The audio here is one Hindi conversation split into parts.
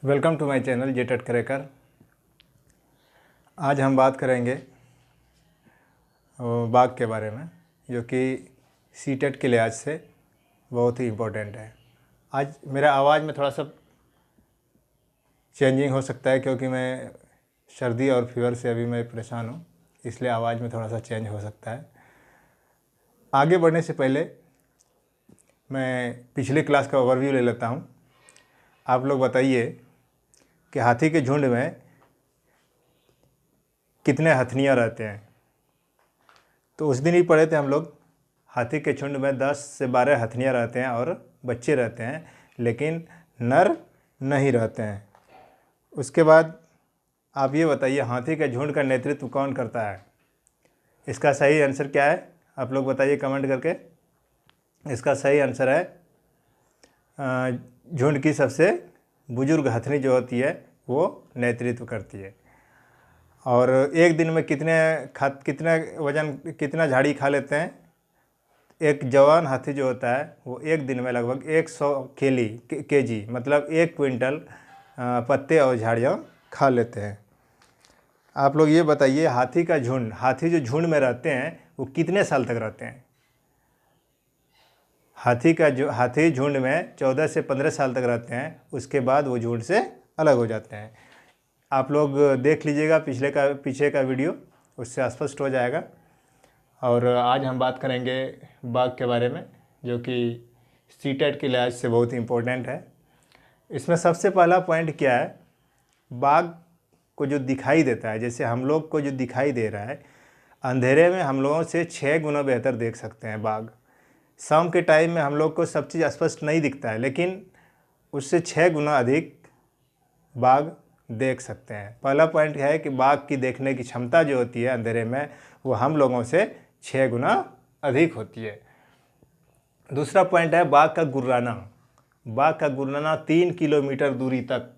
वेलकम टू माय चैनल जे टटकरेकर। आज हम बात करेंगे बाघ के बारे में, जो कि सीटेट के लिहाज से बहुत ही इम्पोर्टेंट है। आज मेरा आवाज़ में थोड़ा सा चेंजिंग हो सकता है क्योंकि मैं सर्दी और फीवर से अभी मैं परेशान हूँ, इसलिए आवाज़ में थोड़ा सा चेंज हो सकता है। आगे बढ़ने से पहले मैं पिछले क्लास का ओवरव्यू ले लेता हूँ। आप लोग बताइए कि हाथी के झुंड में कितने हथनियाँ रहते हैं। तो उस दिन ही पढ़े थे हम लोग, हाथी के झुंड में 10 से 12 हथनियाँ रहते हैं और बच्चे रहते हैं, लेकिन नर नहीं रहते हैं। उसके बाद आप ये बताइए, हाथी के झुंड का नेतृत्व कौन करता है? इसका सही आंसर क्या है? आप लोग बताइए कमेंट करके। इसका सही आंसर है झुंड की सबसे बुजुर्ग हथनी जो होती है वो नेतृत्व करती है। और एक दिन में कितना वजन, कितना झाड़ी खा लेते हैं? एक जवान हाथी जो होता है वो एक दिन में लगभग 100 केजी मतलब 1 क्विंटल पत्ते और झाड़ियाँ खा लेते हैं। आप लोग ये बताइए, हाथी जो झुंड में रहते हैं वो कितने साल तक रहते हैं? हाथी झुंड में 14 से 15 साल तक रहते हैं, उसके बाद वो झुंड से अलग हो जाते हैं। आप लोग देख लीजिएगा पीछे का वीडियो, उससे स्पष्ट हो जाएगा। और आज हम बात करेंगे बाघ के बारे में, जो कि सीटेट के लिहाज से बहुत इम्पोर्टेंट है। इसमें सबसे पहला पॉइंट क्या है? बाघ को जो दिखाई देता है, जैसे हम लोग को जो दिखाई दे रहा है, अंधेरे में हम लोगों से 6 गुना बेहतर देख सकते हैं बाघ। शाम के टाइम में हम लोग को सब चीज़ स्पष्ट नहीं दिखता है, लेकिन उससे 6 गुना अधिक बाघ देख सकते हैं। पहला पॉइंट है कि बाघ की देखने की क्षमता जो होती है अंधेरे में, वो हम लोगों से 6 गुना अधिक होती है। दूसरा पॉइंट है बाघ का गुर्राना। बाघ का गुर्राना 3 किलोमीटर दूरी तक,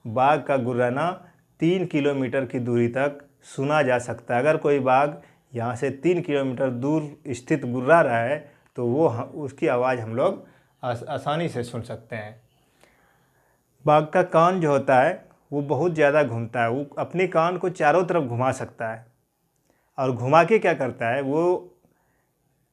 बाघ का गुर्राना 3 किलोमीटर की दूरी तक सुना जा सकता है। अगर कोई बाघ यहाँ से 3 किलोमीटर दूर स्थित गुर्रा रहा है तो उसकी आवाज़ हम लोग आसानी से सुन सकते हैं। बाघ का कान जो होता है वो बहुत ज़्यादा घूमता है। वो अपने कान को चारों तरफ घुमा सकता है, और घुमा के क्या करता है, वो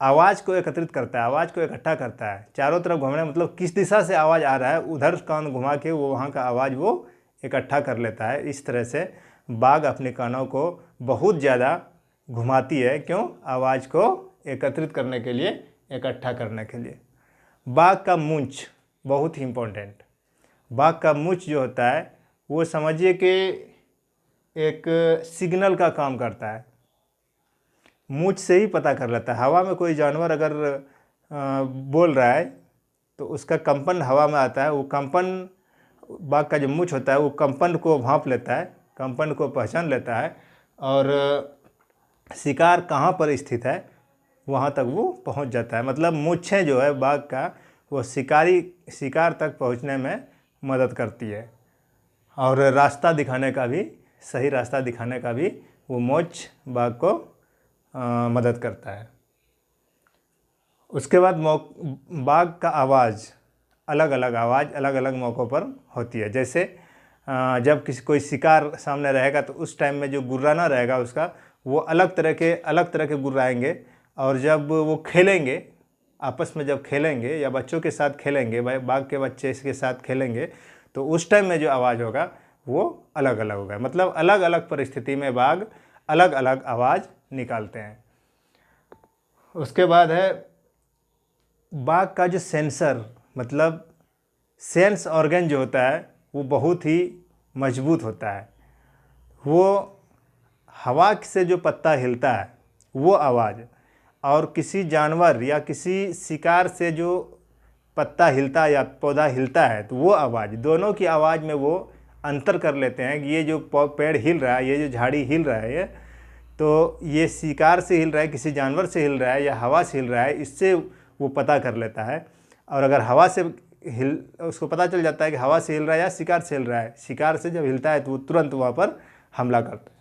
आवाज़ को एकत्रित करता है, आवाज़ को इकट्ठा करता है। चारों तरफ घूमना मतलब किस दिशा से आवाज़ आ रहा है, उधर कान घुमा के वो वहाँ का आवाज़ वो इकट्ठा कर लेता है। इस तरह से बाघ अपने कानों को बहुत ज़्यादा घुमाती है। क्यों? आवाज़ को एकत्रित करने के लिए, इकट्ठा करने के लिए। बाघ का मूंछ बहुत ही इम्पोर्टेंट। बाघ का मूंछ जो होता है वो समझिए कि एक सिग्नल का काम करता है। मूंछ से ही पता कर लेता है। हवा में कोई जानवर अगर बोल रहा है तो उसका कंपन हवा में आता है। वो कंपन, बाघ का जो मूंछ होता है वो कंपन को भांप लेता है, कंपन को पहचान लेता है, और शिकार कहाँ पर स्थित है वहाँ तक वो पहुँच जाता है। मतलब मूंछें जो है बाघ का, वो शिकार तक पहुँचने में मदद करती है। और रास्ता दिखाने का भी, सही रास्ता दिखाने का भी वो मूंछ बाघ को मदद करता है। उसके बाद बाघ का आवाज़, अलग अलग मौक़ों पर होती है। जैसे जब कोई शिकार सामने रहेगा तो उस टाइम में जो गुर्राना रहेगा उसका, वो अलग तरह के गुर्राएंगे। और जब वो खेलेंगे, आपस में जब खेलेंगे या बच्चों के साथ खेलेंगे, बाघ के बच्चे इसके साथ खेलेंगे, तो उस टाइम में जो आवाज़ होगा वो अलग अलग होगा। मतलब अलग अलग परिस्थिति में बाघ अलग अलग आवाज़ निकालते हैं। उसके बाद है बाघ का जो सेंसर, मतलब सेंस ऑर्गन जो होता है वो बहुत ही मजबूत होता है। वो हवा से जो पत्ता हिलता है वो आवाज़, और किसी जानवर या किसी शिकार से जो पत्ता हिलता है या पौधा हिलता है तो वो आवाज़, दोनों की आवाज़ में वो अंतर कर लेते हैं कि ये जो पेड़ हिल रहा है, ये जो झाड़ी हिल रहा है, तो ये शिकार से हिल रहा है, किसी जानवर से हिल रहा है या हवा से हिल रहा है, इससे वो पता कर लेता है। और अगर हवा से उसको पता चल जाता है कि हवा से हिल रहा है या शिकार से हिल रहा है। शिकार से जब हिलता है तो वो तुरंत वहाँ पर हमला करता है।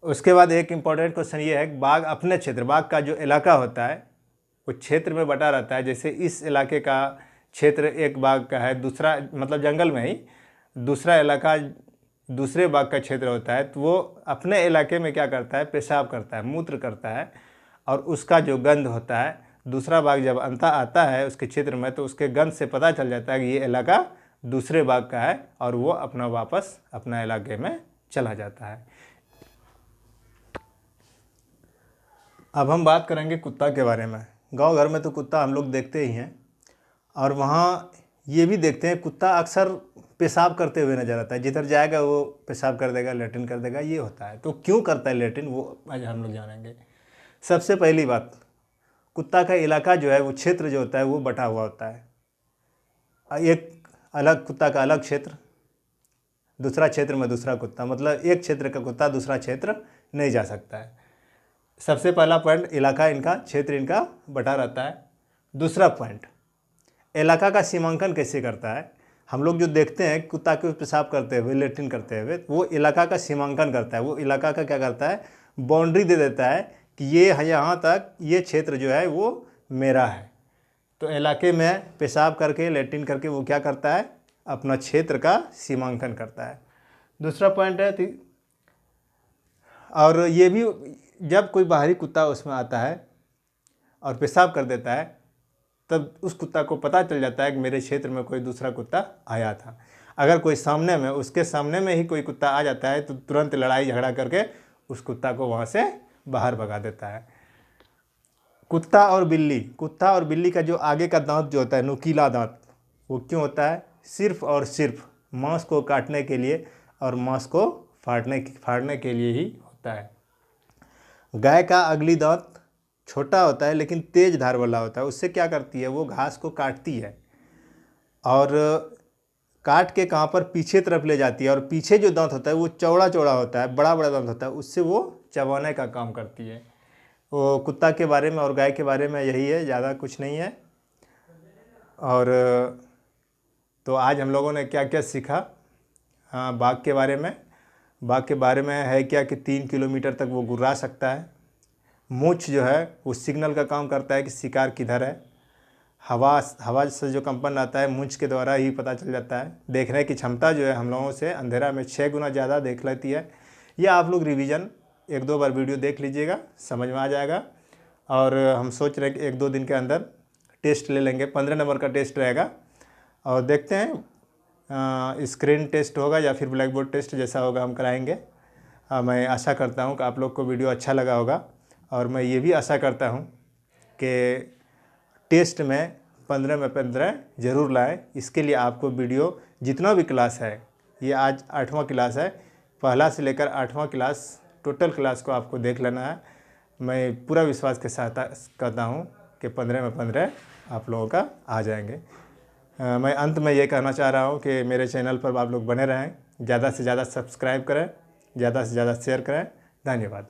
उसके बाद एक इम्पॉर्टेंट क्वेश्चन ये है कि बाघ बाघ का जो इलाका होता है वो क्षेत्र में बटा रहता है। जैसे इस इलाके का क्षेत्र एक बाघ का है, दूसरा मतलब जंगल में ही दूसरा इलाका दूसरे बाघ का क्षेत्र होता है, तो वो अपने इलाके में क्या करता है, पेशाब करता है, मूत्र करता है, और उसका जो गंध होता है, दूसरा बाघ जब आता है उसके क्षेत्र में, तो उसके गंध से पता चल जाता है कि ये इलाका दूसरे बाघ का है, और वो अपना वापस अपना इलाके में चला जाता है। अब हम बात करेंगे कुत्ता के बारे में। गांव घर में तो कुत्ता हम लोग देखते ही हैं, और वहाँ ये भी देखते हैं कुत्ता अक्सर पेशाब करते हुए नजर आता है। जिधर जाएगा वो पेशाब कर देगा, लेटिन कर देगा, ये होता है। तो क्यों करता है लेटिन, वो आज हम लोग जानेंगे। सबसे पहली बात, कुत्ता का इलाका जो है, वो क्षेत्र जो होता है वो बटा हुआ होता है। एक अलग कुत्ता का अलग क्षेत्र, दूसरा क्षेत्र में दूसरा कुत्ता, मतलब एक क्षेत्र का कुत्ता दूसरा क्षेत्र नहीं जा सकता है। सबसे पहला पॉइंट, इलाका इनका, क्षेत्र इनका बटा रहता है। दूसरा पॉइंट, इलाका का सीमांकन कैसे करता है। हम लोग जो देखते हैं कुत्ता को पेशाब करते हुए, लेट्रिन करते हुए, वो इलाका का सीमांकन करता है। वो इलाका का क्या करता है, बाउंड्री दे देता है कि ये यहाँ तक, ये क्षेत्र जो है वो मेरा है। तो इलाके में पेशाब करके, लेट्रिन करके वो क्या करता है, अपना क्षेत्र का सीमांकन करता है। दूसरा पॉइंट है, और ये भी जब कोई बाहरी कुत्ता उसमें आता है और पेशाब कर देता है, तब उस कुत्ता को पता चल जाता है कि मेरे क्षेत्र में कोई दूसरा कुत्ता आया था। अगर कोई सामने में, उसके सामने में ही कोई कुत्ता आ जाता है, तो तुरंत लड़ाई झगड़ा करके उस कुत्ता को वहाँ से बाहर भगा देता है। कुत्ता और बिल्ली का जो आगे का दांत जो होता है, नुकीला दांत, वो क्यों होता है, सिर्फ और सिर्फ मांस को काटने के लिए और मांस को फाड़ने के लिए ही होता है। गाय का अगली दांत छोटा होता है लेकिन तेज धार वाला होता है। उससे क्या करती है, वो घास को काटती है, और काट के कहाँ पर, पीछे तरफ ले जाती है, और पीछे जो दांत होता है वो चौड़ा चौड़ा होता है, बड़ा बड़ा दांत होता है, उससे वो चबाने का काम करती है। वो कुत्ता के बारे में और गाय के बारे में यही है, ज़्यादा कुछ नहीं है। और तो आज हम लोगों ने क्या क्या सीखा। हाँ, बाघ के बारे में है क्या कि 3 किलोमीटर तक वो गुर्रा सकता है। मूंछ जो है वो सिग्नल का काम करता है कि शिकार किधर है। हवा से जो कंपन आता है, मूंछ के द्वारा ही पता चल जाता है। देखने की क्षमता जो है हम लोगों से अंधेरा में 6 गुना ज़्यादा देख लेती है। ये आप लोग रिवीजन 1-2 बार वीडियो देख लीजिएगा, समझ में आ जाएगा। और हम सोच रहे हैं कि 1-2 दिन के अंदर टेस्ट ले लेंगे। 15 नंबर का टेस्ट रहेगा, और देखते हैं स्क्रीन टेस्ट होगा या फिर ब्लैक बोर्ड टेस्ट, जैसा होगा हम कराएंगे। मैं आशा करता हूँ कि आप लोग को वीडियो अच्छा लगा होगा, और मैं ये भी आशा करता हूँ कि टेस्ट में 15 में 15 ज़रूर लाएं। इसके लिए आपको वीडियो जितना भी क्लास है, ये आज 8वां क्लास है, पहला से लेकर 8वां क्लास, टोटल क्लास को आपको देख लेना है। मैं पूरा विश्वास के साथ कहता हूँ कि 15 में 15 आप लोगों का आ जाएंगे। मैं अंत में ये कहना चाह रहा हूँ कि मेरे चैनल पर आप लोग बने रहें, ज़्यादा से ज़्यादा सब्सक्राइब करें, ज़्यादा से ज़्यादा शेयर करें। धन्यवाद।